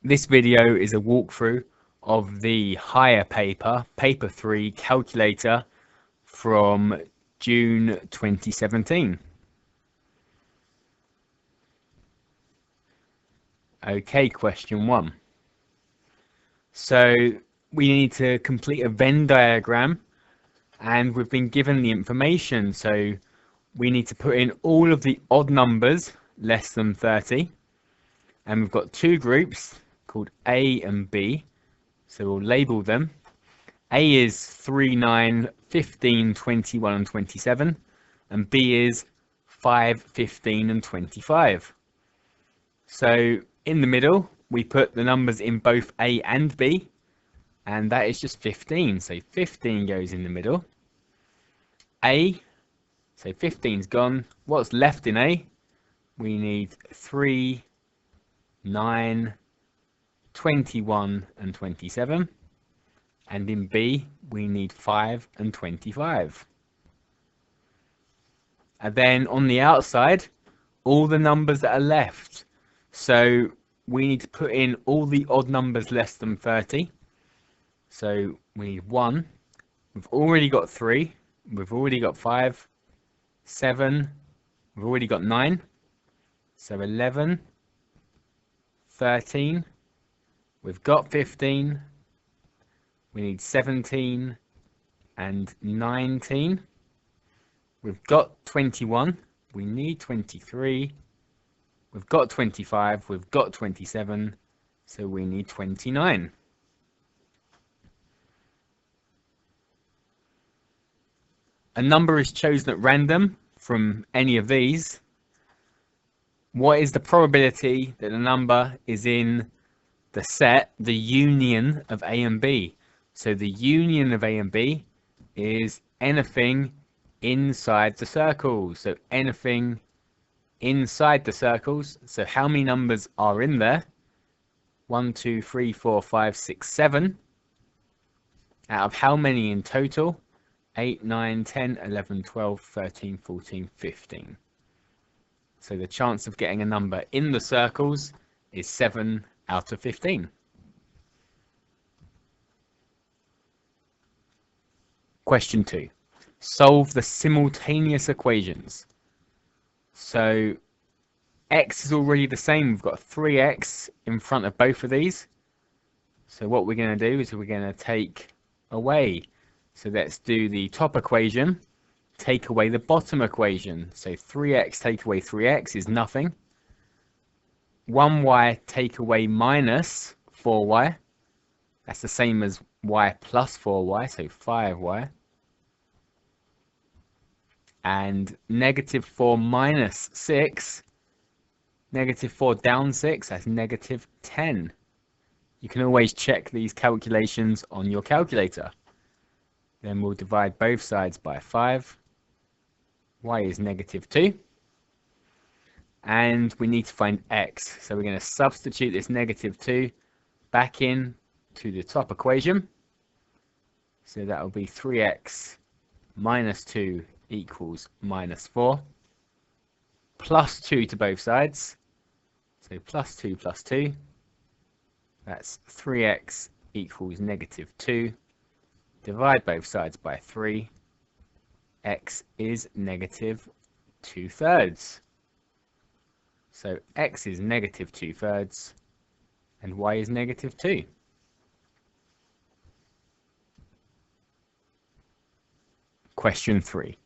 This video is a walkthrough of the higher paper, paper 3 calculator from June 2017. Okay, question 1. So we need to complete a Venn diagram and we've been given the information. So we need to put in all of the odd numbers less than 30. And we've got two groups called A and B. So we'll label them. A is 3, 9, 15, 21 and 27. And B is 5, 15 and 25. So in the middle, we put the numbers in both A and B. And that is just 15. So 15 goes in the middle. A, so 15's gone. What's left in A? We need 3, 9, 21 and 27. And in B, we need 5 and 25. And then on the outside, all the numbers that are left. So we need to put in all the odd numbers less than 30. So we need 1. We've already got 3. We've already got 5. 7. We've already got 9. So 11. 13. We've got 15. We need 17 and 19. We've got 21. We need 23. We've got 25. We've got 27. So we need 29. A number is chosen at random from any of these. What is the probability that a number is in the set, the union of A and B? So the union of A and B is anything inside the circles. So anything inside the circles. So how many numbers are in there? 1, 2, 3, 4, 5, 6, 7. Out of how many in total? 8, 9, 10, 11, 12, 13, 14, 15. So the chance of getting a number in the circles is 7 out of 15. Question 2. Solve the simultaneous equations. So x is already the same. We've got 3x in front of both of these. So what we're going to do is we're going to take away. So let's do the top equation. Take away the bottom equation. So 3x take away 3x is nothing. 1y take away minus 4y. That's the same as y plus 4y, so 5y. And negative 4 minus 6. Negative 4 down 6, that's negative 10. You can always check these calculations on your calculator. Then we'll divide both sides by 5. Y is negative 2. And we need to find x. So we're going to substitute this negative 2 back in to the top equation. So that will be 3x minus 2 equals minus 4. Plus 2 to both sides. So plus 2 plus 2. That's 3x equals negative 2. Divide both sides by 3. X is negative 2/3. So x is negative 2/3 and y is negative 2. Question 3.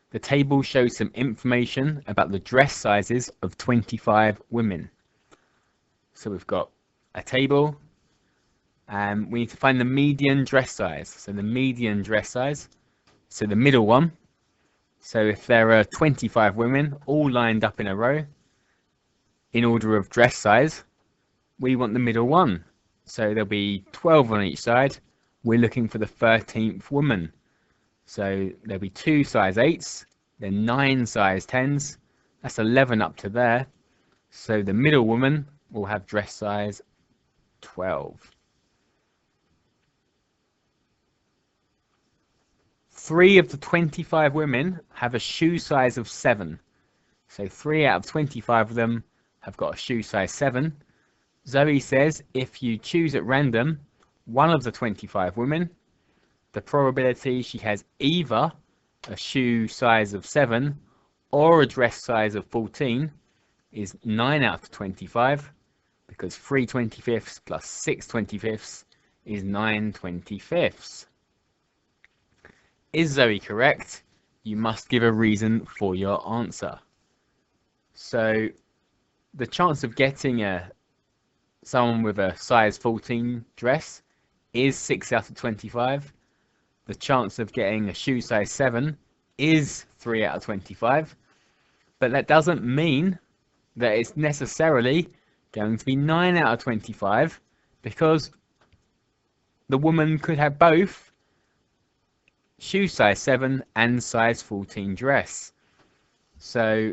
The table shows some information about the dress sizes of 25 women. So we've got a table and we need to find the median dress size. So the median dress size, so the middle one. So if there are 25 women all lined up in a row in order of dress size, we want the middle one. So there'll be 12 on each side. We're looking for the 13th woman. So there'll be 2 size 8s, then 9 size 10s. That's 11 up to there. So the middle woman will have dress size 12. 3 of the 25 women have a shoe size of 7. So 3 out of 25 of them have got a shoe size 7. Zoe says if you choose at random one of the 25 women, the probability she has either a shoe size of 7 or a dress size of 14 is 9 out of 25, because 3 25ths plus 6 25ths is 9 25ths. Is Zoe correct? You must give a reason for your answer. So the chance of getting someone with a size 14 dress is 6 out of 25. The chance of getting a shoe size 7 is 3 out of 25. But that doesn't mean that it's necessarily going to be 9 out of 25, because the woman could have both shoe size 7 and size 14 dress. So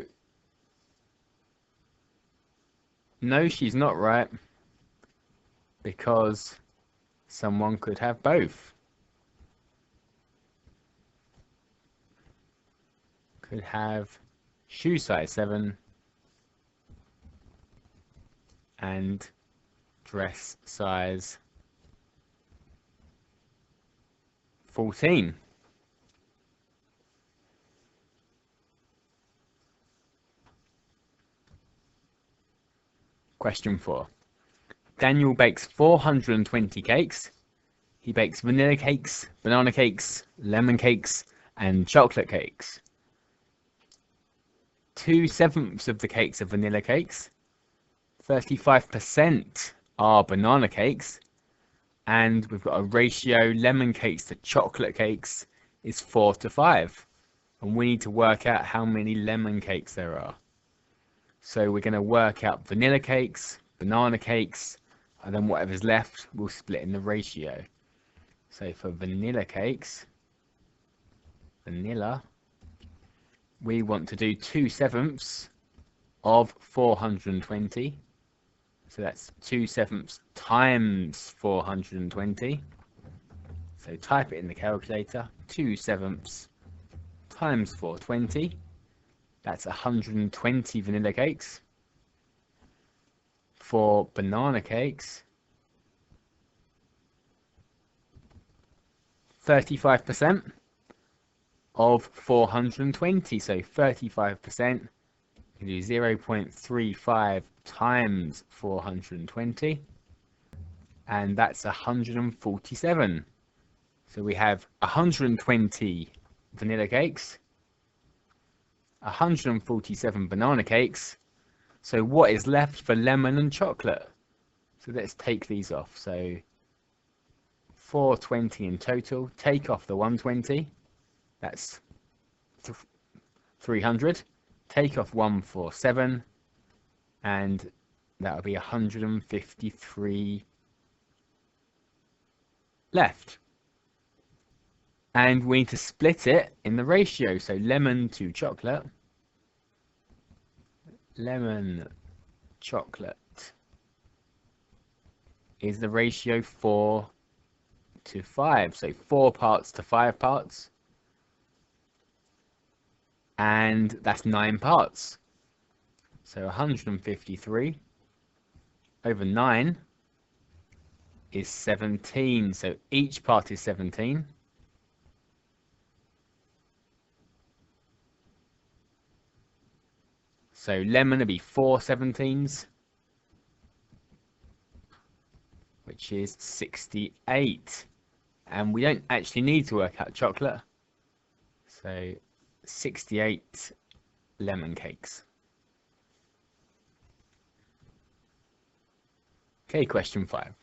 no, she's not right, because someone could have both. Could have shoe size 7 and dress size 14. Question 4. Daniel bakes 420 cakes. He bakes vanilla cakes, banana cakes, lemon cakes, and chocolate cakes. 2/7 of the cakes are vanilla cakes, 35% are banana cakes, and we've got a ratio lemon cakes to chocolate cakes is 4 to 5. And we need to work out how many lemon cakes there are. So we're going to work out vanilla cakes, banana cakes, and then whatever's left we'll split in the ratio. So for vanilla cakes, we want to do 2/7 of 420. So that's 2/7 times 420. So type it in the calculator. 2/7 times 420. That's 120 vanilla cakes. For banana cakes, 35% of 420. So 35%, you do 0.35 times 420, and that's 147. So we have 120 vanilla cakes, 147 banana cakes. So what is left for lemon and chocolate? So let's take these off. So 420 in total. Take off the 120. That's 300. Take off 147, and that will be 153 left. And we need to split it in the ratio. So lemon to chocolate. Lemon chocolate is the ratio 4 to 5. So 4 parts to 5 parts. And that's 9 parts. So 153 over 9 is 17. So each part is 17. So lemon will be 4 17s, which is 68. And we don't actually need to work out chocolate. So 68 lemon cakes. Okay, question 5.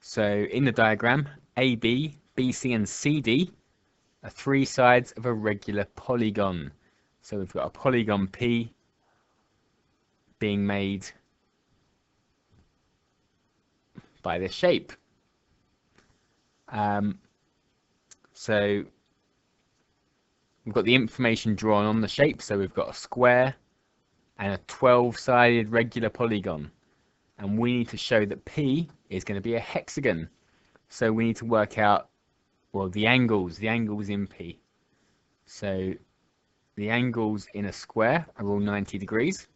So in the diagram, AB, BC and CD are 3 sides of a regular polygon. So we've got a polygon P being made by this shape. So we've got the information drawn on the shape. So we've got a square and a 12-sided regular polygon. And we need to show that P is going to be a hexagon. So we need to work out, well, the angles in P. So the angles in a square are all 90 degrees.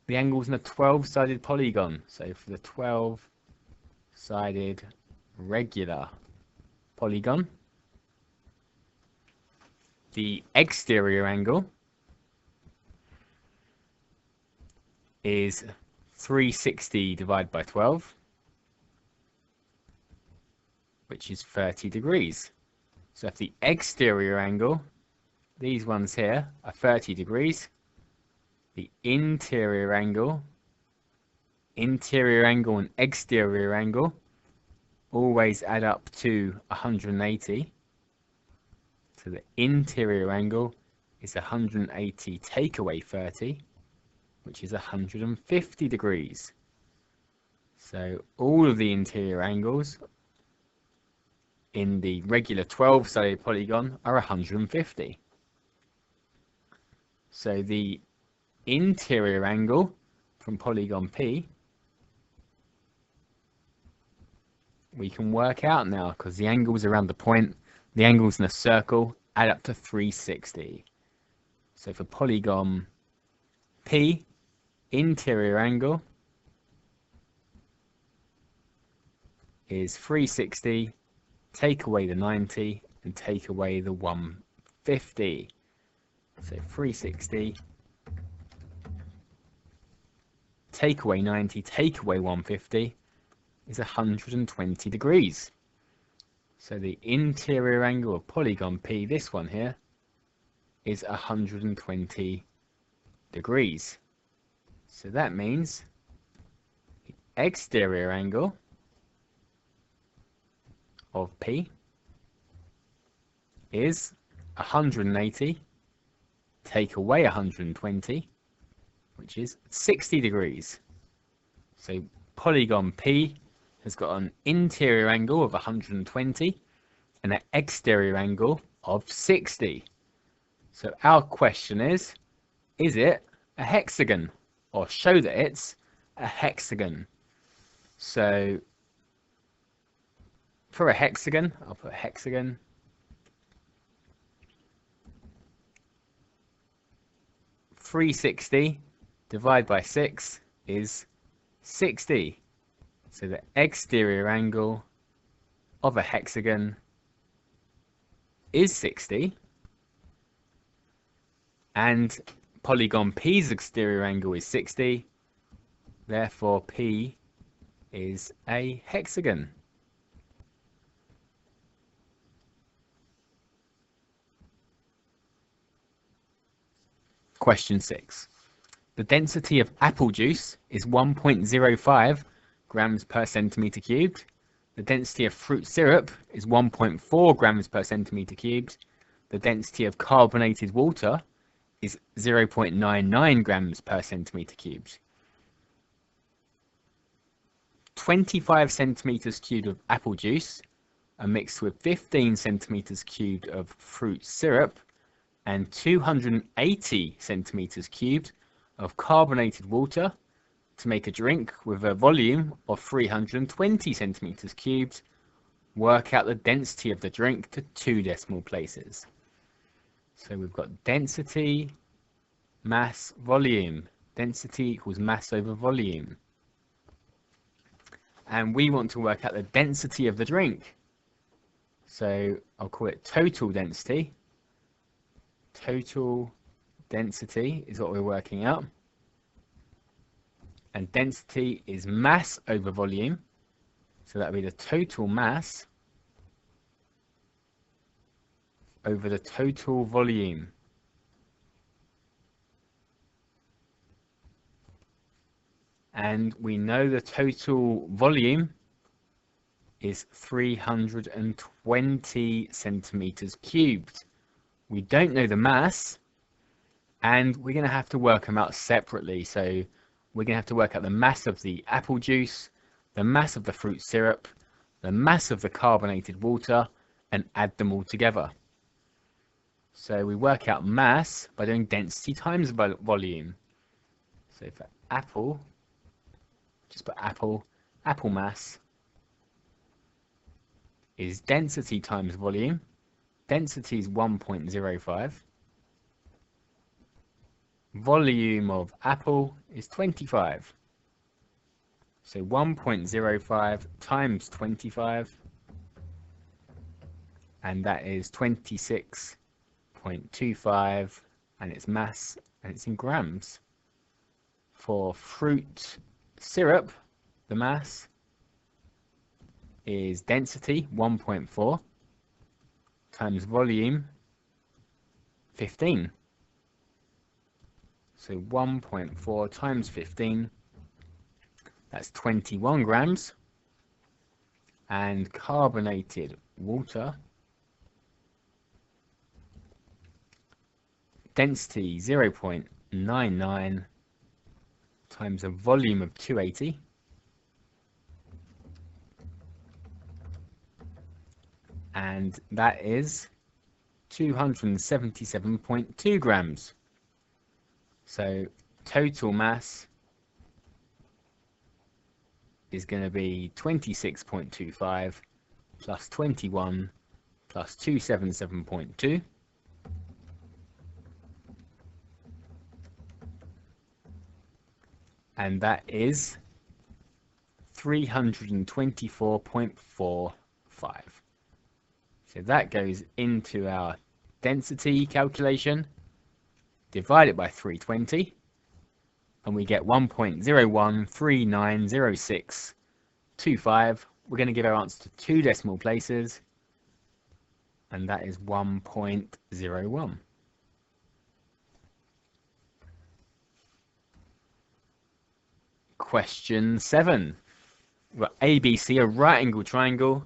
the angles in a 12-sided polygon. So for the 12-sided regular polygon, the exterior angle is 360 divided by 12, which is 30 degrees. So if the exterior angle, these ones here, are 30 degrees, the interior angle and exterior angle always add up to 180. So the interior angle is 180 take away 30, which is 150 degrees. So all of the interior angles in the regular 12-sided polygon are 150. So the interior angle from polygon P we can work out now, because the angles around the point, the angles in a circle, add up to 360. So for polygon P, interior angle is 360, take away the 90 and take away the 150. So 360, take away 90, take away 150 is 120 degrees. So the interior angle of polygon P, this one here, is 120 degrees. So that means the exterior angle of P is 180, take away 120, which is 60 degrees. So polygon P has got an interior angle of 120 and an exterior angle of 60. So our question is it a hexagon? Or show that it's a hexagon. So for a hexagon, I'll put hexagon. .360 divided by 6 is 60. So the exterior angle of a hexagon is 60. And polygon P's exterior angle is 60. Therefore, P is a hexagon. Question 6. The density of apple juice is 1.05 grams per centimeter cubed. The density of fruit syrup is 1.4 grams per centimeter cubed. The density of carbonated water is 0.99 grams per centimeter cubed. 25 centimeters cubed of apple juice are mixed with 15 centimeters cubed of fruit syrup and 280 centimeters cubed of carbonated water to make a drink with a volume of 320 centimeters cubed. Work out the density of the drink to 2 decimal places. So we've got density, mass, volume. Density equals mass over volume. And we want to work out the density of the drink. So I'll call it total density. Total density is what we're working out. And density is mass over volume. So that would be the total mass over the total volume. And we know the total volume is 320 centimeters cubed. We don't know the mass, and we're going to have to work them out separately. So we're going to have to work out the mass of the apple juice, the mass of the fruit syrup, the mass of the carbonated water, and add them all together. So we work out mass by doing density times volume. So for apple, just put apple mass is density times volume. Density is 1.05. volume of apple is 25. So 1.05 times 25, and that is 26.25, and it's mass, and it's in grams. For fruit syrup, the mass is density 1.4 times volume 15. So 1.4 times 15, that's 21 grams. And carbonated water, density 0.99 times a volume of 280. And that is 277.2 grams. So total mass is going to be 26.25 plus 21 plus 277.2. And that is 324.45. So that goes into our density calculation, divide it by 320, and we get 1.01390625. We're going to give our answer to 2 decimal places, and that is 1.01. Question 7. We've got ABC, a right angle triangle,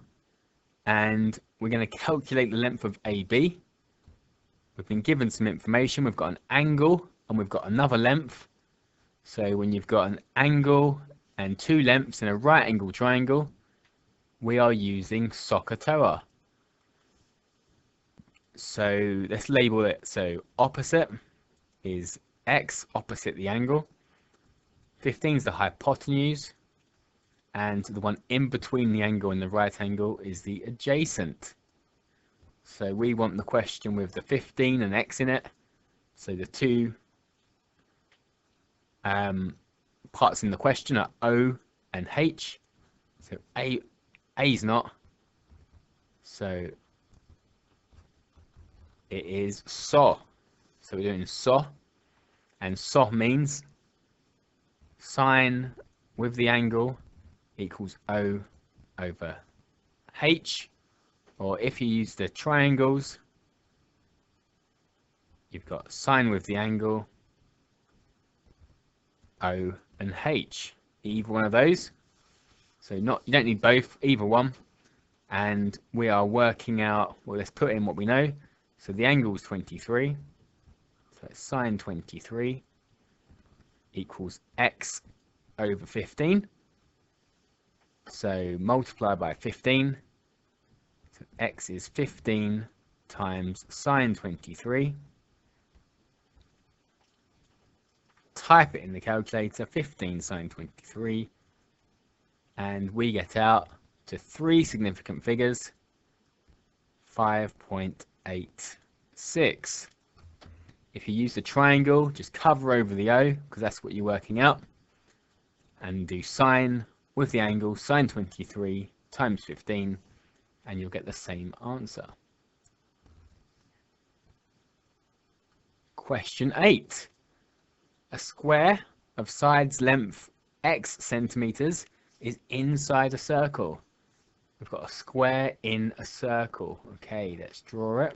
and we're going to calculate the length of AB. We've been given some information. We've got an angle and we've got another length. So when you've got an angle and 2 lengths in a right angle triangle, we are using SOHCAHTOA. So let's label it. So opposite is x, opposite the angle. 15 is the hypotenuse, and the one in between the angle and the right angle is the adjacent. So we want the question with the 15 and x in it. So the 2 parts in the question are O and H. So A is not. So it is SOH. So we're doing SOH, and SOH means sine with the angle equals O over H. Or if you use the triangles, you've got sine with the angle, O and H. Either one of those. So you don't need both, either one. And we are working out, well, let's put in what we know. So the angle is 23. So sine 23 equals x over 15. So multiply by 15. So x is 15 times sine 23. Type it in the calculator, 15 sine 23, and we get out to 3 significant figures, 5.86. If you use the triangle, just cover over the O, because that's what you're working out, and do sine with the angle, sine 23 times 15, and you'll get the same answer. Question 8. A square of sides length x centimeters is inside a circle. We've got a square in a circle. Okay, let's draw it.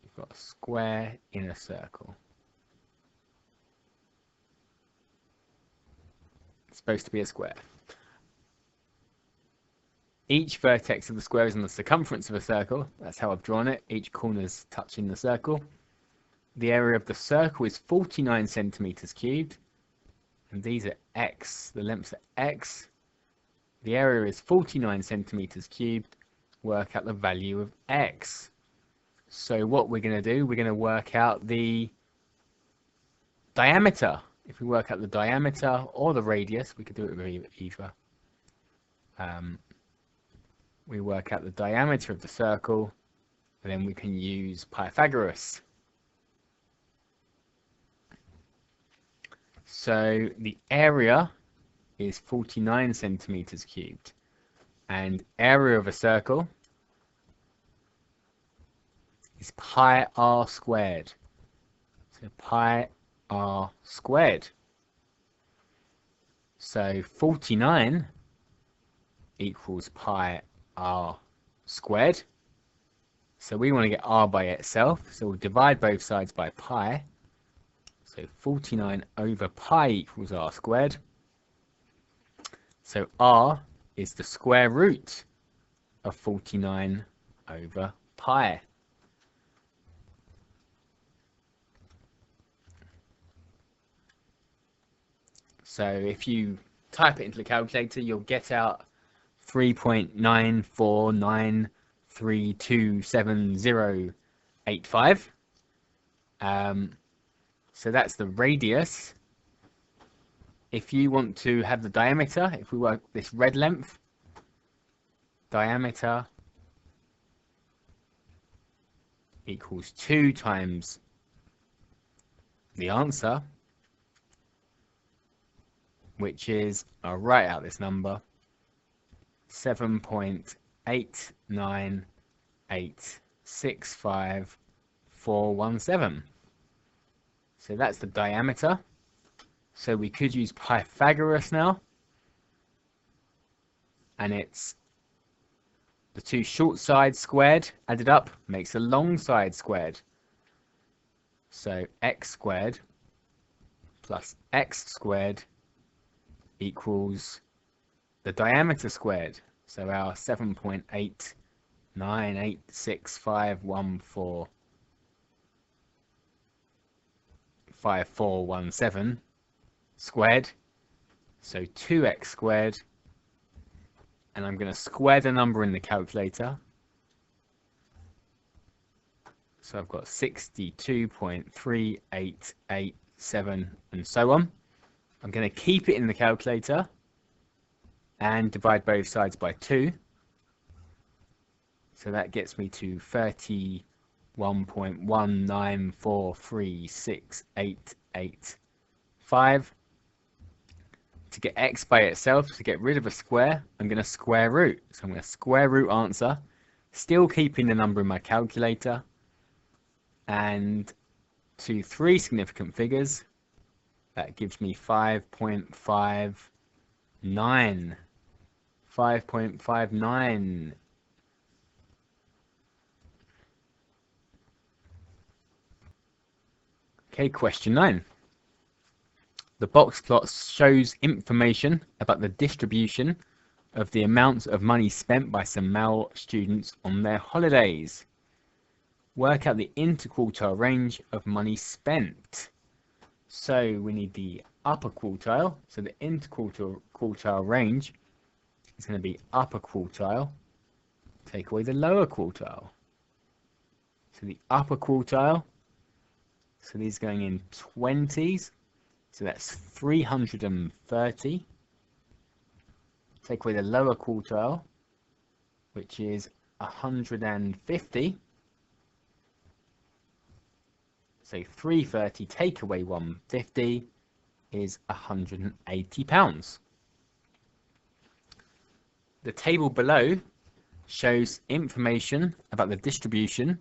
We've got a square in a circle. It's supposed to be a square. Each vertex of the square is on the circumference of a circle. That's how I've drawn it. Each corner is touching the circle. The area of the circle is 49 centimeters cubed. And these are x. The lengths are x. The area is 49 centimeters cubed. Work out the value of x. So what we're going to do, we're going to work out the diameter. If we work out the diameter or the radius, we could do it with either. We work out the diameter of the circle, and then we can use Pythagoras. So the area is 49 centimeters cubed, and area of a circle is pi r squared. So pi r squared. So 49 equals pi r squared. So we want to get r by itself, so we'll divide both sides by pi. So 49 over pi equals r squared. So r is the square root of 49 over pi. So if you type it into the calculator, you'll get out 3.949327085. So that's the radius. If you want to have the diameter, if we work this red length, diameter equals 2 times the answer, which is, I'll write out this number, 7.89865,417. So that's the diameter. So we could use Pythagoras now, and it's the two short sides squared added up makes a long side squared. So x squared plus x squared equals the diameter squared. So our 7.89865145417 squared. So 2x squared, and I'm going to square the number in the calculator. So I've got 62.3887 and so on. I'm going to keep it in the calculator and divide both sides by 2. So that gets me to 31.194368885. To get x by itself, to get rid of a square, I'm going to square root. So I'm going to square root answer, still keeping the number in my calculator. And to 3 significant figures, that gives me 5.59. 5.59. Okay, question 9. The box plot shows information about the distribution of the amounts of money spent by some male students on their holidays. Work out the interquartile range of money spent. So we need the upper quartile. So the interquartile range is going to be upper quartile. Take away the lower quartile. So the upper quartile, so these going in 20s. So that's 330. Take away the lower quartile, which is 150. So 330 take away 150 is £180. The table below shows information about the distribution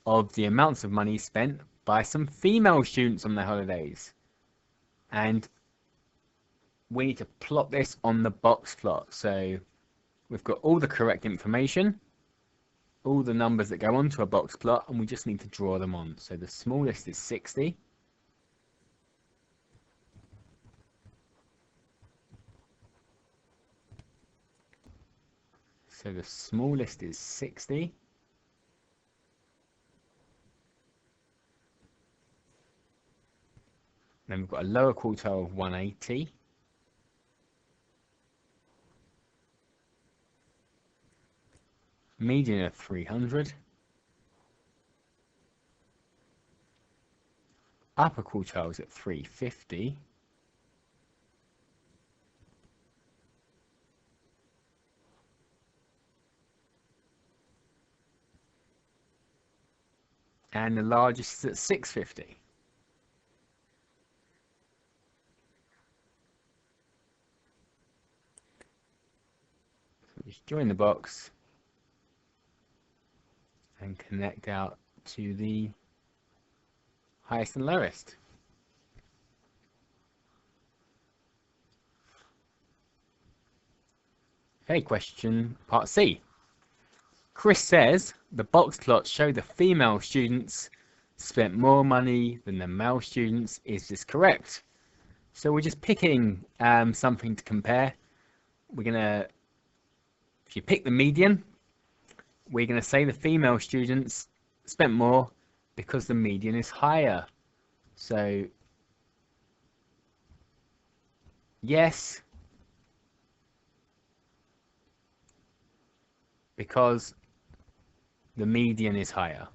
of the amounts of money spent by some female students on their holidays. And we need to plot this on the box plot. So we've got all the correct information, all the numbers that go onto a box plot, and we just need to draw them on. So the smallest is 60. So the smallest is 60. Then we've got a lower quartile of 180. Median of 300. Upper quartile is at 350. And the largest is at 650. Just join the box and connect out to the highest and lowest. Okay, question part C. Chris says the box plots show the female students spent more money than the male students. Is this correct? So we're just picking something to compare. We're gonna, if you pick the median, we're gonna say the female students spent more because the median is higher. So yes, because the median is higher.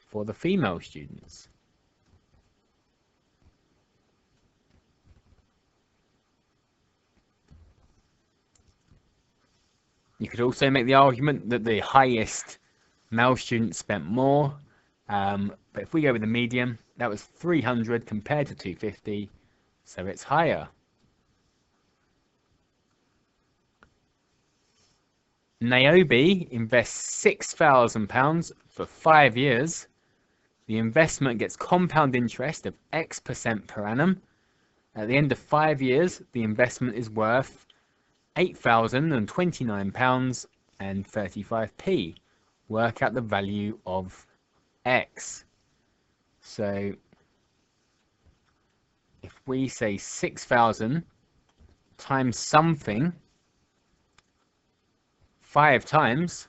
For the female students. You could also make the argument that the highest male students spent more, but if we go with the median, that was 300 compared to 250, so it's higher. Niobe invests £6,000 for 5 years. The investment gets compound interest of X% per annum. At the end of 5 years, the investment is worth £8,029.35. Work out the value of X. So if we say 6,000 times something 5 times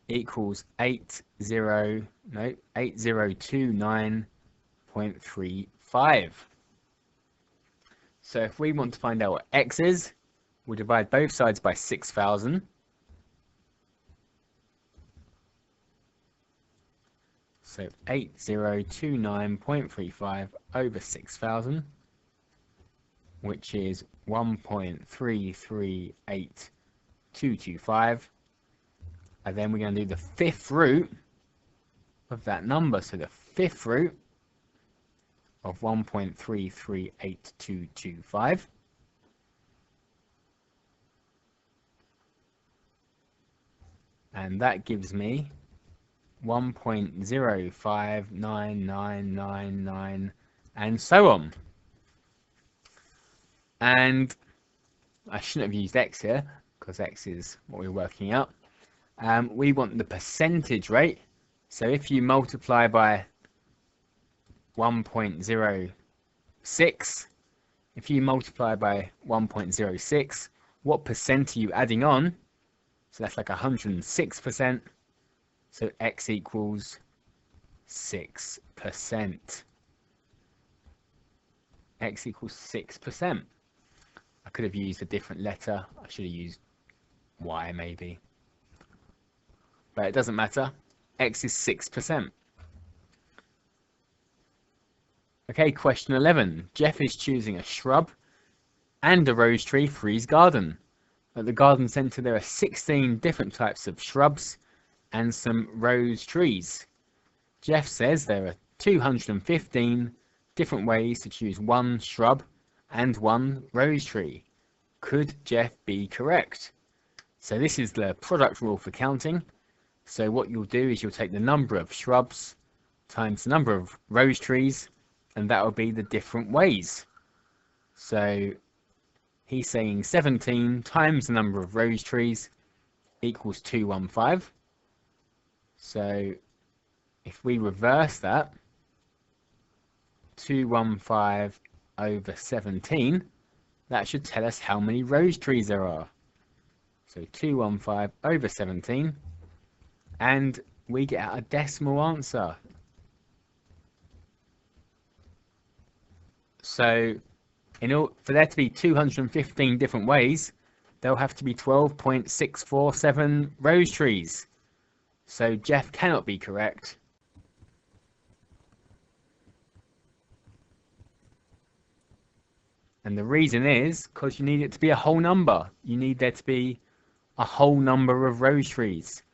equals 8029.35. So if we want to find out what X is, we'll divide both sides by 6,000. So 8029.35 over 6,000, which is 1.338225. And then we're going to do the fifth root of that number. So the fifth root of 1.338225. And that gives me 1.059999 and so on. And I shouldn't have used X here because X is what we're working out. We want the percentage rate. So if you multiply by 1.06, if you multiply by 1.06, what percent are you adding on? So that's like 106%. So X equals 6%. X equals 6%. I could have used a different letter. I should have used Y maybe. But it doesn't matter. X is 6%. Okay, question 11. Jeff is choosing a shrub and a rose tree for his garden. At the garden centre there are 16 different types of shrubs and some rose trees. Jeff says there are 215 different ways to choose one shrub and one rose tree. Could Jeff be correct? So this is the product rule for counting. So what you'll do is you'll take the number of shrubs times the number of rose trees, and that will be the different ways. So he's saying 17 times the number of rose trees equals 215. So if we reverse that, 215 over 17, that should tell us how many rose trees there are. So 215 over 17, and we get a decimal answer. So for there to be 215 different ways, there'll have to be 12.647 rose trees. So Jeff cannot be correct. And the reason is because you need it to be a whole number. You need there to be a whole number of rose trees.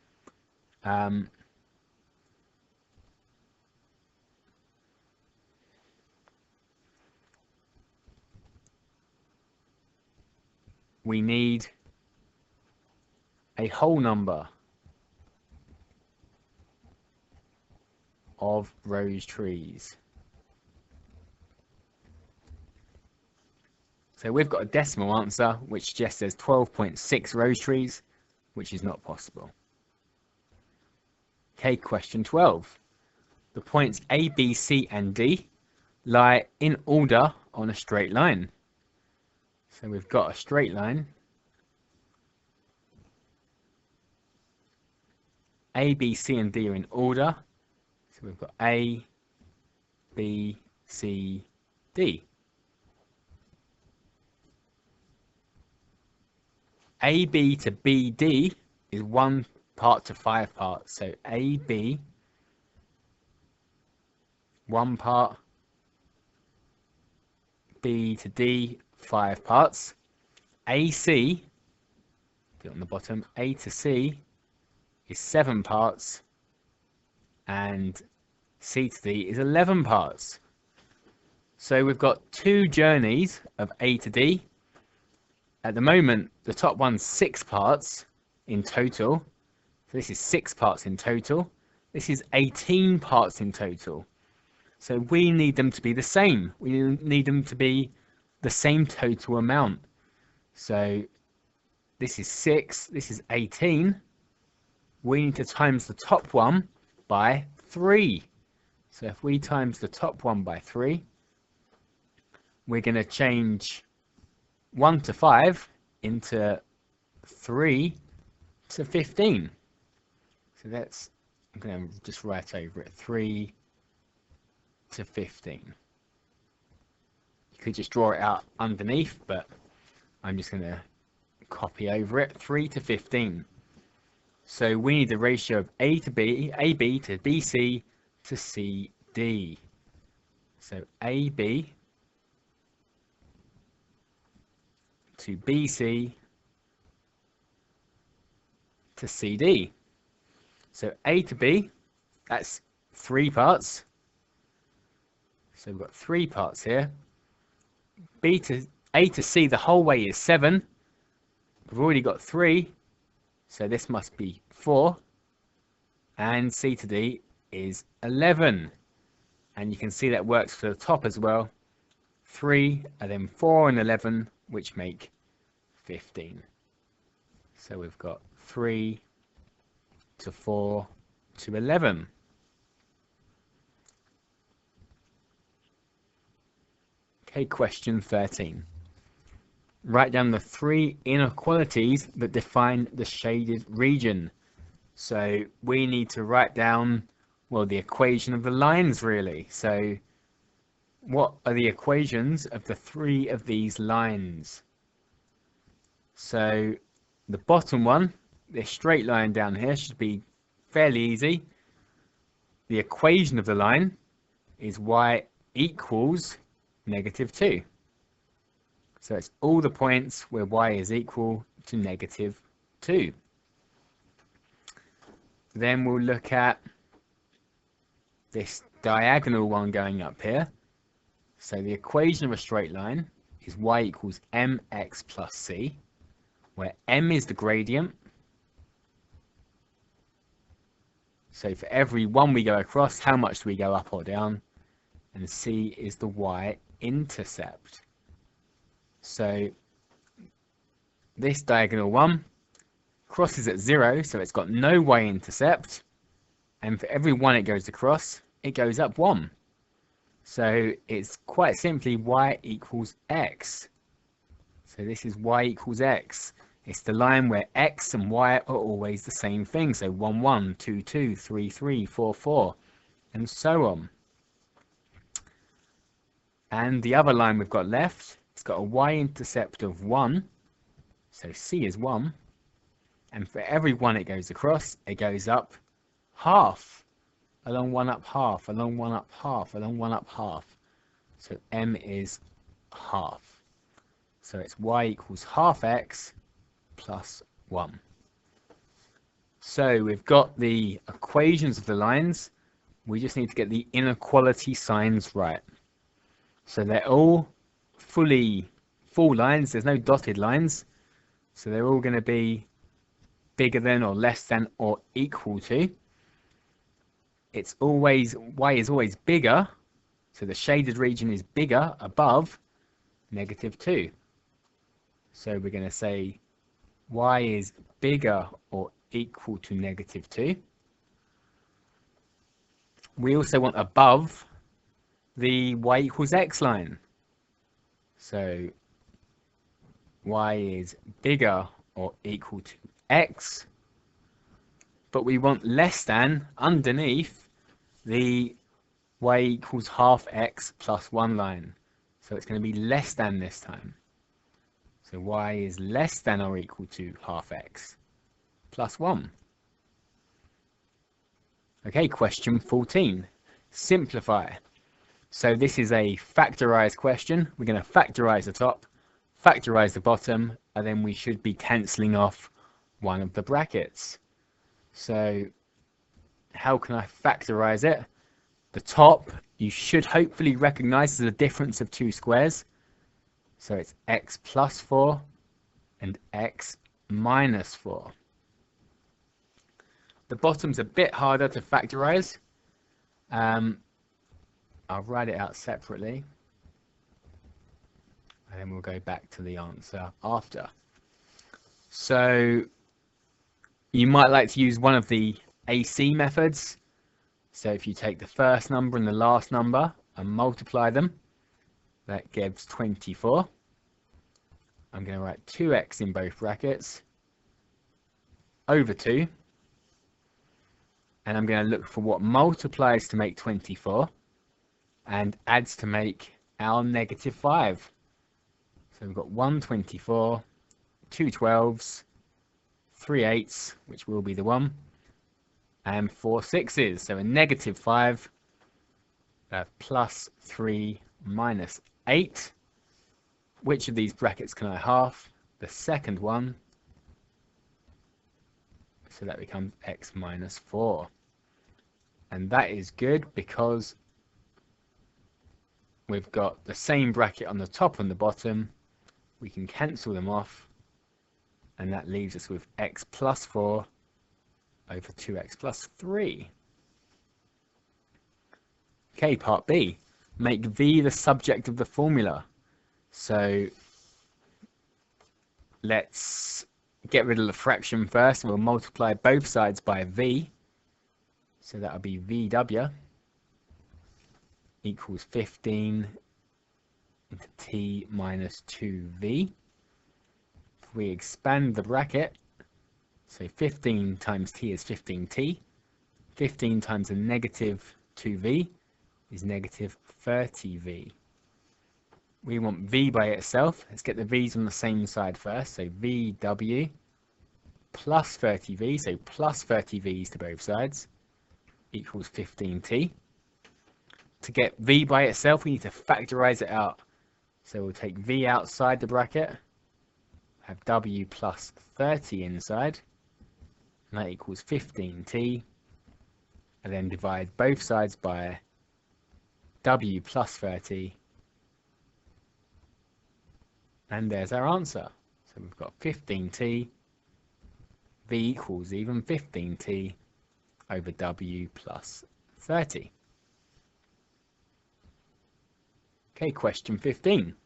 we need a whole number of rose trees. So we've got a decimal answer which just says 12.6 rose trees, which is not possible. Okay, question 12. The points A, B, C and D lie in order on a straight line. So we've got a straight line. A, B, C and D are in order. So we've got A, B, C, D. AB to BD is 1 part to 5 parts. So AB, 1 part, B to D, 5 parts. AC, put it on the bottom, A to C is 7 parts, and C to D is 11 parts. So we've got 2 journeys of A to D. At the moment, the top one's 6 parts in total. So this is 6 parts in total. This is 18 parts in total. So we need them to be the same. We need them to be the same total amount. So this is 6, this is 18. We need to times the top one by 3. So if we times the top one by 3, we're going to change 1 to 5 into 3 to 15. So that's, I'm going to just write over it, 3 to 15. You could just draw it out underneath, but I'm just going to copy over it, 3 to 15. So we need the ratio of A to B, AB to BC to CD. So AB to BC to CD. So A to B, that's 3 parts. So we've got 3 parts here. A to C the whole way is 7. We've already got 3, so this must be 4. And C to D is 11. And you can see that works for the top as well. 3 and then 4 and 11, which make 15. So we've got 3 to 4 to 11. Okay, question 13. Write down the 3 inequalities that define the shaded region. So we need to write down, well, the equation of the lines really. So what are the equations of the 3 of these lines? So the bottom one, this straight line down here, should be fairly easy. The equation of the line is y equals -2. So it's all the points where y is equal to -2. Then we'll look at this diagonal one going up here. So the equation of a straight line is y equals mx plus c, where m is the gradient. So for every one we go across, how much do we go up or down? And c is the y-intercept. So this diagonal one crosses at 0, so it's got no y-intercept. And for every one it goes across, it goes up 1. So it's quite simply y equals x. So this is y equals x. It's the line where x and y are always the same thing. So 1, 1, 2, 2, 3, 3, 4, 4, and so on. And the other line we've got left, it's got a y-intercept of 1. So c is 1. And for every one it goes across, it goes up half. Along 1 up half, along 1 up half, along 1 up half. So m is half. So it's y equals half x plus 1. So we've got the equations of the lines. We just need to get the inequality signs right. So they're all full lines. There's no dotted lines. So they're all going to be bigger than or less than or equal to. It's always, y is always bigger, so the shaded region is bigger above -2. So we're going to say y is bigger or equal to -2. We also want above the y equals x line. So y is bigger or equal to x, but we want less than underneath the y equals half x plus 1 line. So it's going to be less than this time. So y is less than or equal to half x plus 1. Okay, question 14. Simplify. So this is a factorized question. We're going to factorize the top, factorize the bottom, and then we should be cancelling off one of the brackets. So how can I factorize it? The top, you should hopefully recognize as a difference of two squares. So it's x plus 4 and x minus 4. The bottom's a bit harder to factorize. I'll write it out separately, and then we'll go back to the answer after. So you might like to use one of the AC methods. So if you take the first number and the last number and multiply them, that gives 24. I'm going to write 2x in both brackets over 2. And I'm going to look for what multiplies to make 24 and adds to make our -5. So we've got 1 24, 2 12s, 3 8s, which will be the 1, and 4 6s. So a -5 plus 3 minus 8. Which of these brackets can I half? The second one. So that becomes x minus 4. And that is good because we've got the same bracket on the top and the bottom. We can cancel them off, and that leaves us with x plus 4 over 2x plus 3. Okay, part B. Make v the subject of the formula. So let's get rid of the fraction first. We'll multiply both sides by v. So that'll be vw equals 15 into t minus 2v. If we expand the bracket, so 15 times t is 15t. 15 times a -2v is -30v. We want v by itself. Let's get the v's on the same side first. So vw plus 30v, so plus 30v's to both sides, equals 15t. To get v by itself, we need to factorize it out. So we'll take v outside the bracket, have w plus 30 inside, and that equals 15t, and then divide both sides by w plus 30, and there's our answer. So we've got 15t, v equals even 15t over w plus 30. Okay, question 15.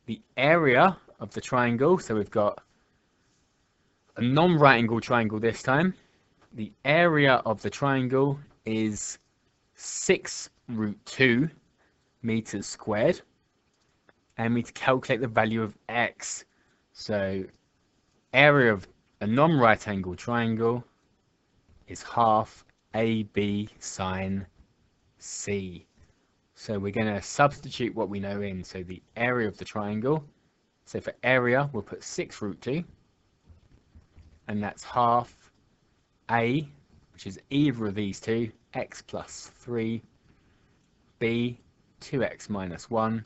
The area of the triangle, so we've got a non-right angle triangle this time. The area of the triangle is 6√2 meters squared. And we need to calculate the value of x. So area of a non-right angle triangle is half AB sine C. So we're going to substitute what we know in. So the area of the triangle. So for area, we'll put 6√2. And that's half A, which is either of these two, x plus 3, B, 2x minus 1,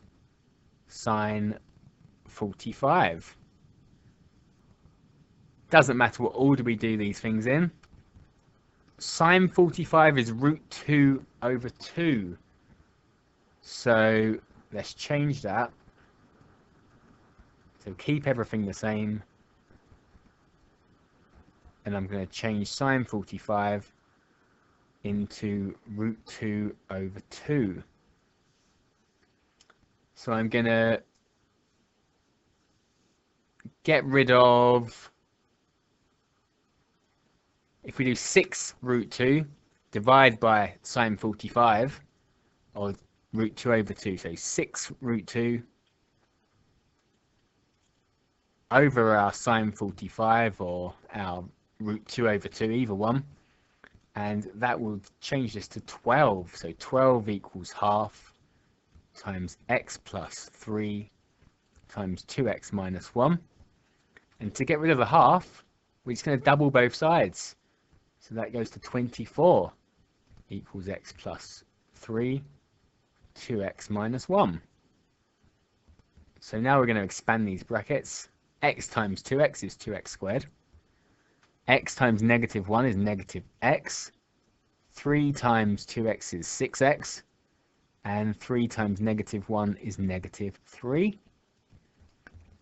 sine 45. Doesn't matter what order we do these things in. Sine 45 is √2 over 2. So let's change that. So keep everything the same. and I'm going to change sine 45 into root 2 over 2. So I'm going to get rid of, if we do 6 root 2, divide by sine 45, or root 2 over 2, so 6 root 2 over our sine 45, or our root 2 over 2, either one, and that will change this to 12. So 12 equals half times x plus 3 times 2x minus 1. And to get rid of the half, we're just going to double both sides. So that goes to 24 equals x plus 3, 2x minus 1. So now we're going to expand these brackets. X times 2x is 2x squared. X times negative 1 is negative x. 3 times 2x is 6x. And 3 times negative 1 is negative 3.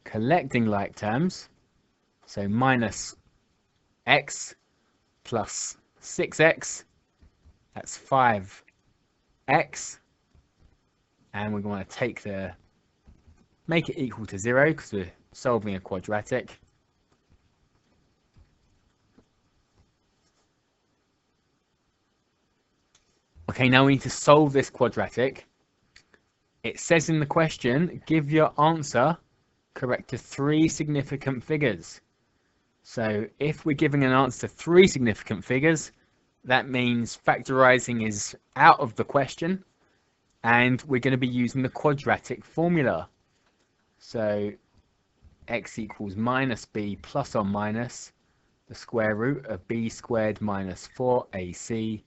Collecting like terms, so minus x plus 6x, that's 5x. And we're going to make it equal to 0 because we're solving a quadratic. Okay, now we need to solve this quadratic. It says in the question, give your answer correct to 3 significant figures. So if we're giving an answer to 3 significant figures, that means factorizing is out of the question, and we're going to be using the quadratic formula. So x equals minus b plus or minus the square root of b squared minus 4ac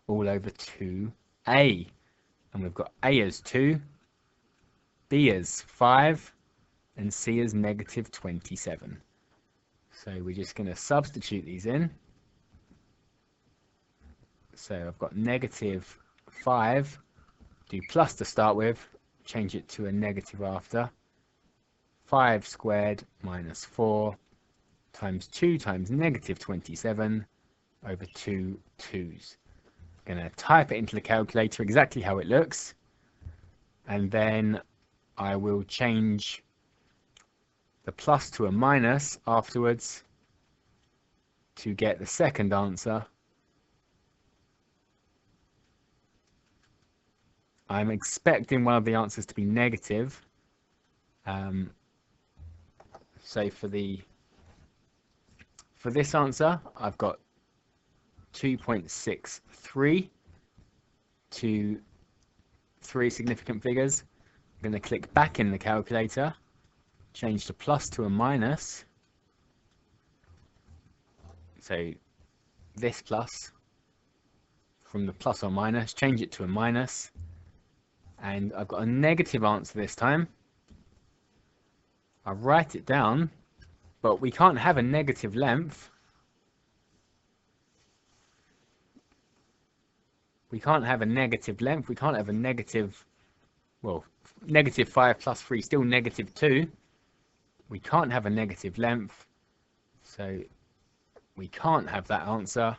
all over 2a. And we've got a as 2, b as 5, and c as negative 27. So we're just going to substitute these in. So I've got negative 5, do plus to start with, change it to a negative after. 5 squared minus 4 times 2 times negative 27 over 2 2's. I'm going to type it into the calculator exactly how it looks, and then I will change the plus to a minus afterwards to get the second answer. I'm expecting one of the answers to be negative. So for this answer, I've got 2.63 to 3 significant figures. I'm going to click back in the calculator, change the plus to a minus. So this plus, from the plus or minus, change it to a minus. And I've got a negative answer this time. I write it down, but we can't have a negative length. We can't have a negative length. We can't have a negative, well, negative 5 plus 3, still negative 2. We can't have a negative length. So we can't have that answer,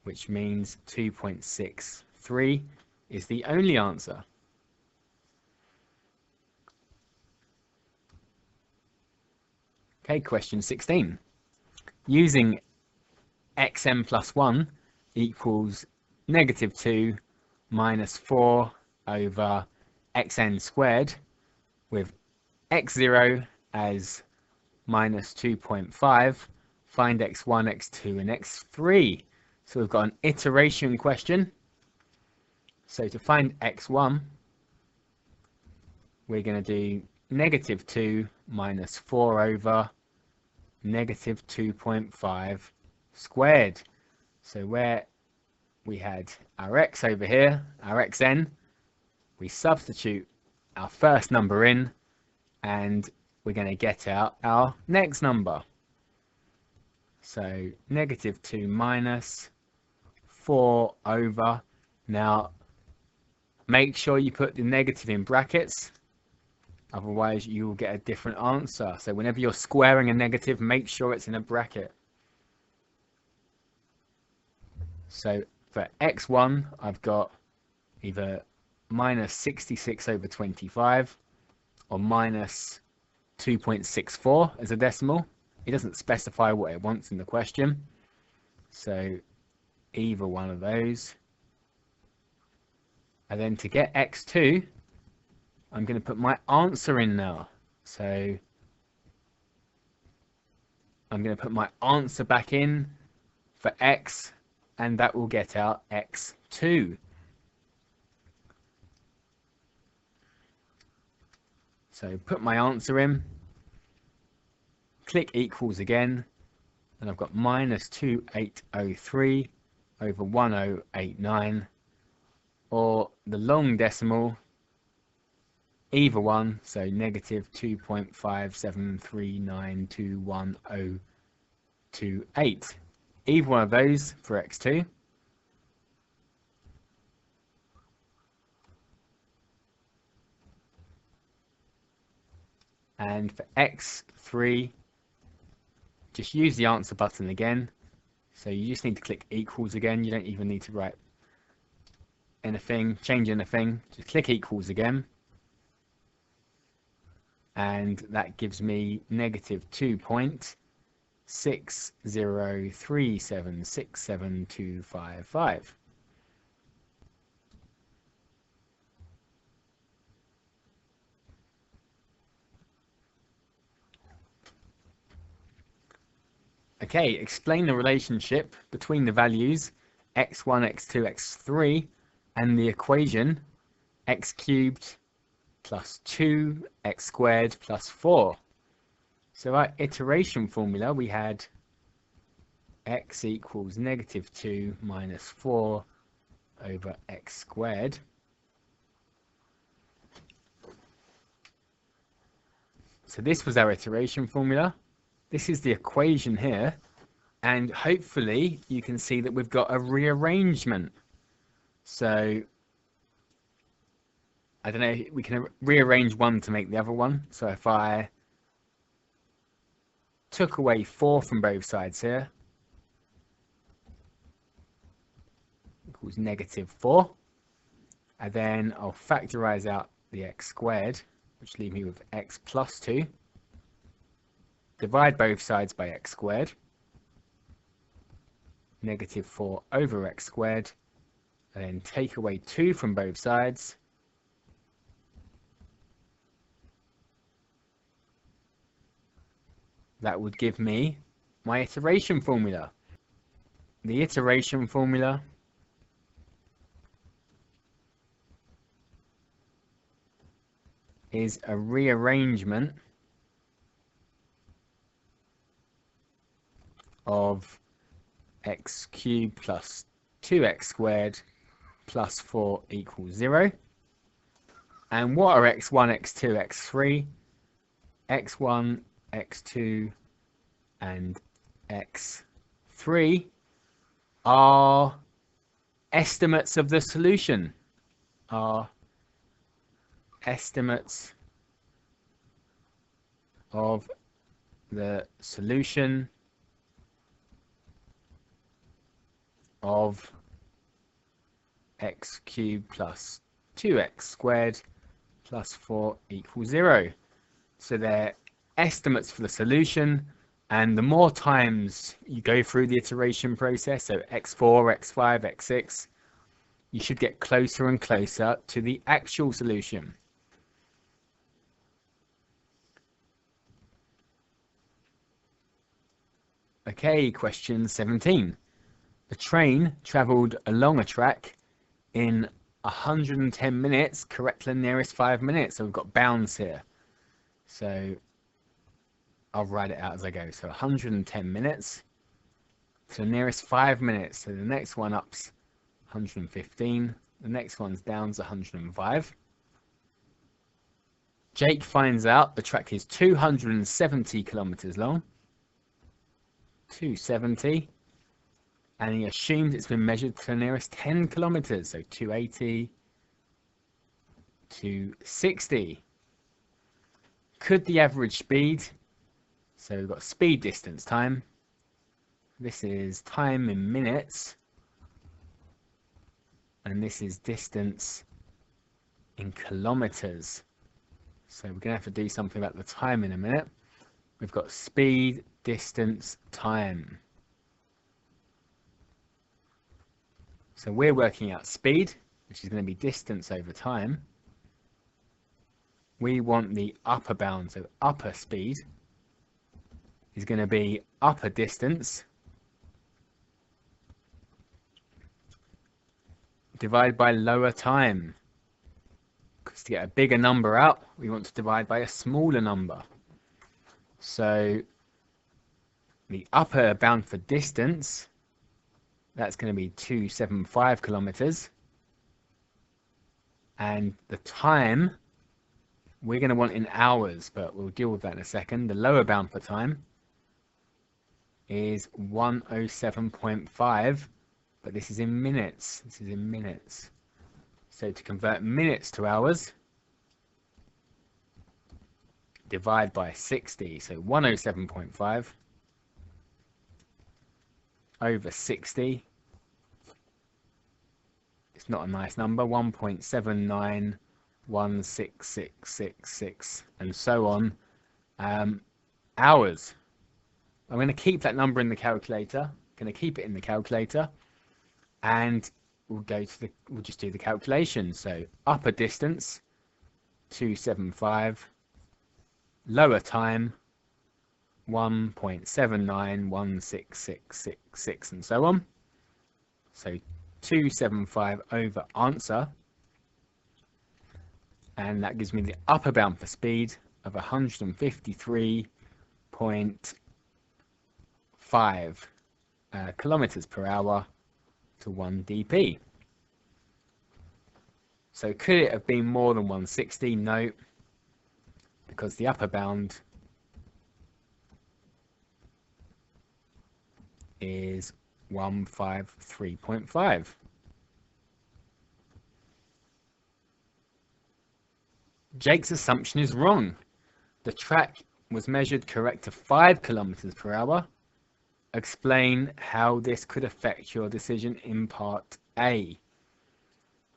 which means 2.63 is the only answer. Okay, question 16. Using xn plus 1 equals negative 2 minus 4 over xn squared, with x0 as minus 2.5, find x1, x2 and x3. So we've got an iteration question. So to find x1, we're going to do negative 2 minus 4 over negative 2.5 squared. So where we had our x over here, our xn, we substitute our first number in, and we're going to get out our next number. So negative 2 minus 4 over. Now make sure you put the negative in brackets, otherwise you will get a different answer. So whenever you're squaring a negative, make sure it's in a bracket. So for x1, I've got either minus 66 over 25 or minus 2.64 as a decimal. It doesn't specify what it wants in the question. So either one of those. And then to get x2, I'm going to put my answer in now. So I'm going to put my answer back in for x, and that will get out x2. So put my answer in, click equals again, and I've got minus 2803 over 1089, or the long decimal, either one, so negative 2.573921.028. Either one of those for x2. And for x3, just use the answer button again. So you just need to click equals again. You don't even need to write anything, change anything. Just click equals again. And that gives me negative 2.6037672255. Okay, explain the relationship between the values x1, x2, x3 and the equation x cubed plus 2 x squared plus 4. So our iteration formula, we had x equals negative 2 minus 4 over x squared. So this was our iteration formula. This is the equation here, and hopefully you can see that we've got a rearrangement. So I don't know, we can rearrange one to make the other one. So if I took away 4 from both sides here, equals negative 4, and then I'll factorize out the x squared, which leaves me with x plus 2. Divide both sides by x squared, negative 4 over x squared, and then take away 2 from both sides. That would give me my iteration formula. The iteration formula is a rearrangement of x cubed plus 2x squared plus 4 equals 0. And what are x1, x2, x3? x1, x2 and x3 are estimates of the solution, are estimates of the solution of x cubed plus 2x squared plus 4 equals 0. So they're estimates for the solution, and the more times you go through the iteration process, so x4, x5, x6, you should get closer and closer to the actual solution. Okay, question 17. The train travelled along a track in 110 minutes, correct the nearest 5 minutes. So we've got bounds here. So I'll write it out as I go. So 110 minutes to the nearest 5 minutes. So the next one up's 115. The next one's down's 105. Jake finds out the track is 270 kilometers long. 270. And he assumes it's been measured to the nearest 10 kilometers. So 280, 260. Could the average speed, so we've got speed, distance, time. This is time in minutes. and this is distance in kilometers. So we're going to have to do something about the time in a minute. We've got speed, distance, time. So we're working out speed, which is going to be distance over time. We want the upper bound, so upper speed is going to be upper distance divided by lower time. Because to get a bigger number out, we want to divide by a smaller number. So the upper bound for distance, that's going to be 275 kilometers. And the time, we're going to want in hours, but we'll deal with that in a second. The lower bound for time is 107.5, but this is in minutes. This is in minutes. So to convert minutes to hours, divide by 60. So 107.5 over 60. It's not a nice number. 1.791666, and so on. Hours. I'm going to keep that number in the calculator. Going to keep it in the calculator, and we'll just do the calculation. So upper distance 275, lower time 1.791666, and so on. So 275 over answer, and that gives me the upper bound for speed of 153.5 kilometers per hour to 1 dp. So could it have been more than 160? No, because the upper bound is 153.5. Jake's assumption is wrong. The track was measured correct to 5 kilometers per hour. Explain how this could affect your decision in part A.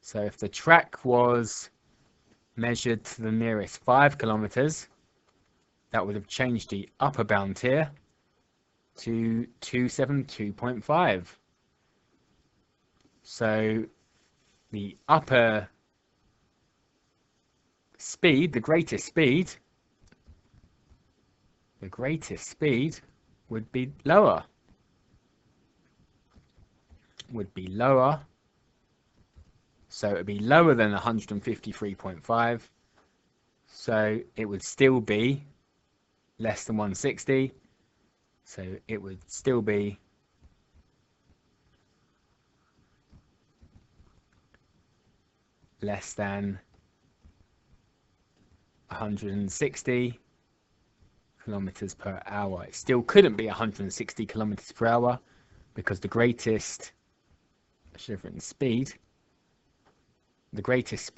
So if the track was measured to the nearest 5 kilometers, that would have changed the upper bound here to 272.5. So the upper speed, the greatest speed would be lower. So it would be lower than 153.5. So it would still be less than 160. So it would still be less than 160 kilometers per hour. It still couldn't be 160 kilometers per hour because the greatest, I should have written speed, the greatest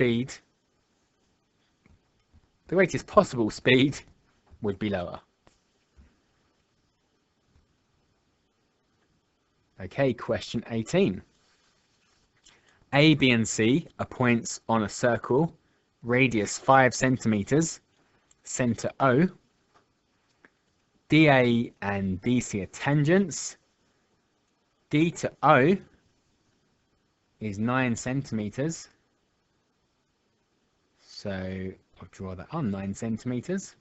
possible speed would be lower. Okay, question 18. A, B, and C are points on a circle, radius 5 centimeters, center O. DA and DC are tangents. D to O is 9 centimeters. So I'll draw that on, 9 centimeters.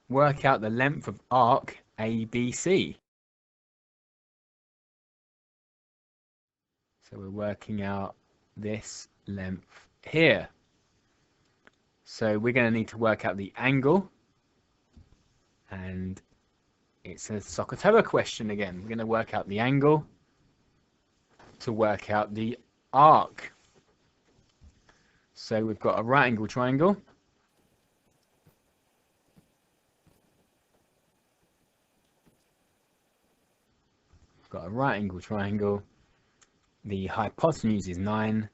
Work out the length of arc ABC. So we're working out this length here. So we're going to need to work out the angle. And it's a SOHCAHTOA question again. We're going to work out the angle to work out the arc. So we've got a right angle triangle. We've got a right angle triangle. The hypotenuse is 9.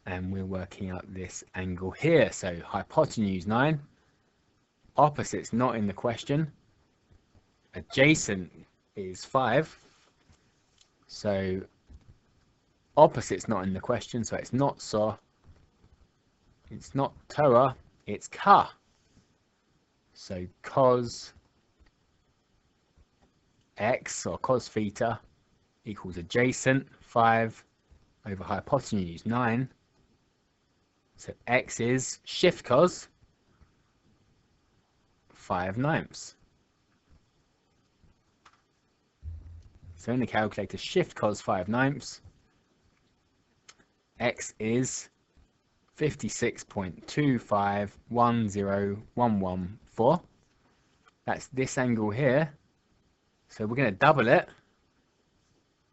And we're working out this angle here. So hypotenuse 9. Opposites not in the question. Adjacent is 5. So opposite's not in the question, so it's not so, it's not toa, it's ka. So cos x, or cos theta, equals adjacent 5 over hypotenuse 9. So x is shift cos 5/9. So in the calculator, shift cos 5/9. X is 56.2510114. That's this angle here. So we're going to double it.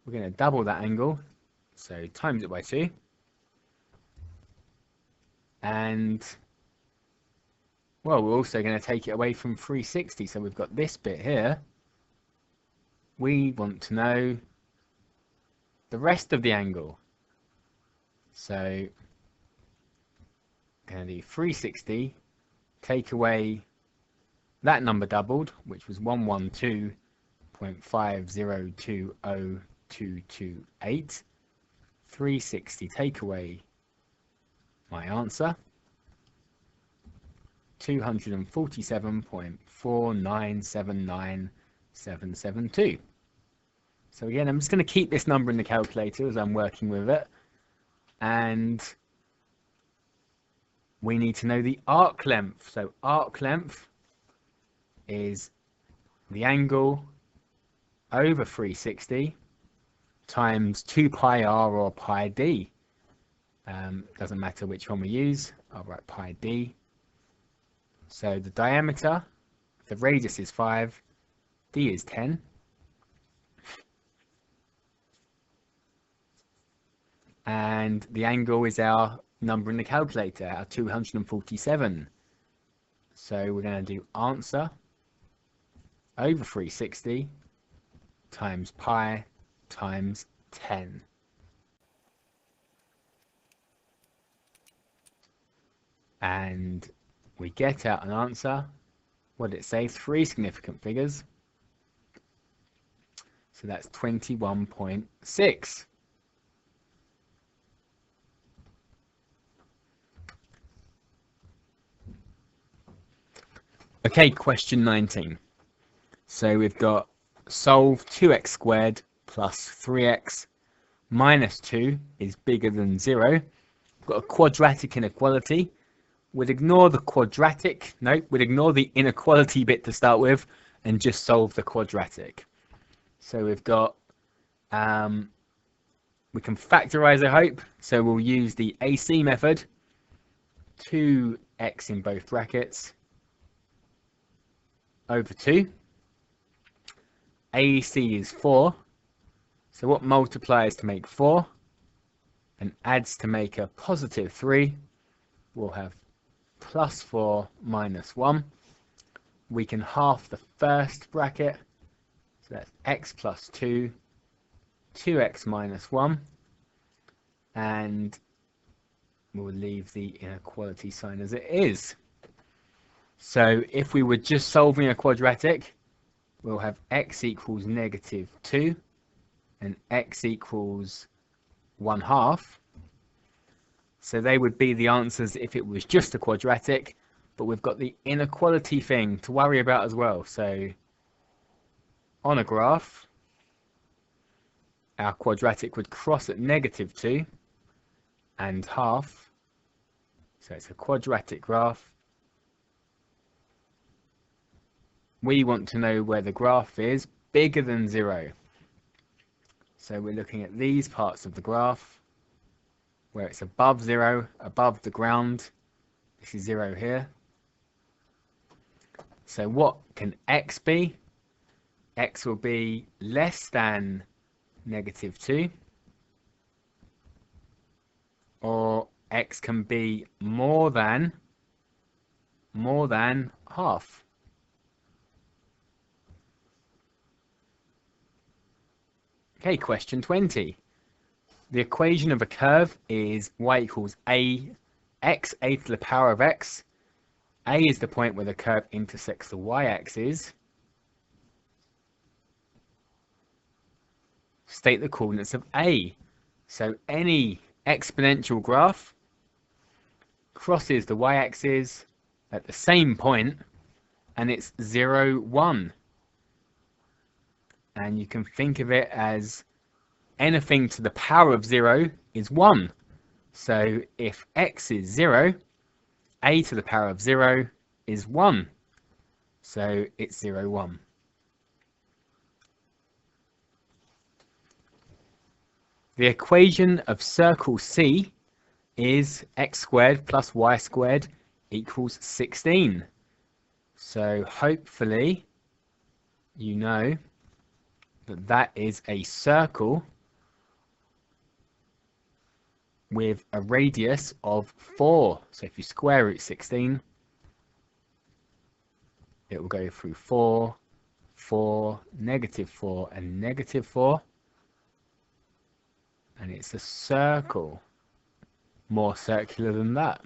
We're going to double that angle. So times it by 2. And, well, we're also going to take it away from 360. So we've got this bit here. We want to know the rest of the angle. So I'm going to do 360, take away that number doubled, which was 112.5020228. 360, take away my answer, 247.4979772. So again, I'm just going to keep this number in the calculator as I'm working with it. And we need to know the arc length. So arc length is the angle over 360 times 2 pi r or pi d. Doesn't matter which one we use. I'll write pi d. So the diameter, the radius is 5, d is 10. And the angle is our number in the calculator, our 247. So we're going to do answer over 360 times pi times 10. And we get out an answer. What did it say? 3 significant figures. So that's 21.6. Okay, question 19. So we've got solve 2x squared plus 3x minus 2 is bigger than 0. We've got a quadratic inequality. We'd ignore the quadratic, no, we'd ignore the inequality bit to start with and just solve the quadratic. So we've got, we can factorize, I hope. So we'll use the AC method, 2x in both brackets over 2. AC is 4. So what multiplies to make 4 and adds to make a positive 3? We'll have plus 4 minus 1. We can half the first bracket. So that's x plus 2, 2x minus 1. And we'll leave the inequality sign as it is. So if we were just solving a quadratic, we'll have x equals negative 2 and x equals 1/2. So they would be the answers if it was just a quadratic, but we've got the inequality thing to worry about as well. So on a graph, our quadratic would cross at negative 2 and half. So it's a quadratic graph. We want to know where the graph is bigger than 0. So we're looking at these parts of the graph where it's above 0, above the ground. This is 0 here. So what can x be? X will be less than negative 2, or x can be more than half. Okay, question 20. The equation of a curve is y equals x to the power of x. A is the point where the curve intersects the y-axis. State the coordinates of A. So any exponential graph crosses the y-axis at the same point, and it's 0, 1. And you can think of it as anything to the power of 0 is 1. So if x is 0, a to the power of 0 is 1. So it's 0, 1. The equation of circle C is x squared plus y squared equals 16. So hopefully you know that that is a circle with a radius of 4. So if you square root 16, it will go through 4, 4, negative 4, and negative 4. And it's a circle, more circular than that.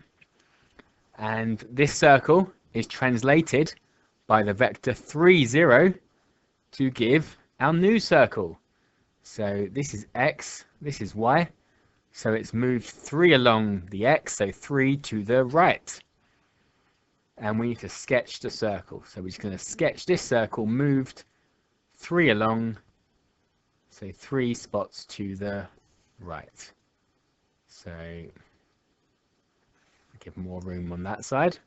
And this circle is translated by the vector 3, 0 to give our new circle. So this is x, this is y. So it's moved 3 along the x, so 3 to the right. And we need to sketch the circle. So we're just going to sketch this circle moved 3 along, so 3 spots to the right. So give more room on that side.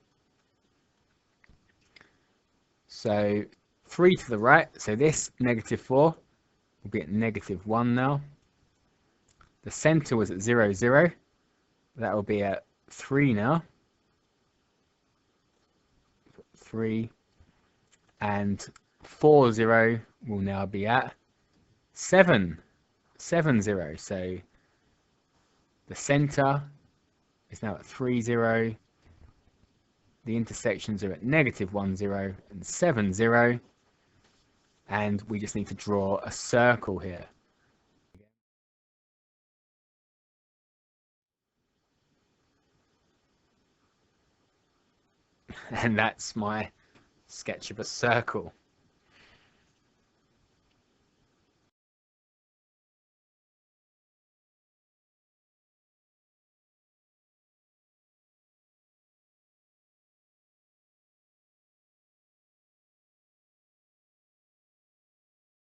So 3 to the right, so this negative 4 will be at negative 1 now. The center was at 0, 0. That will be at 3 now. 3. And 4, 0 will now be at 7, 7, 0. So the center is now at 3, 0. The intersections are at negative 1, 0 and 7, 0. And we just need to draw a circle here. And that's my sketch of a circle.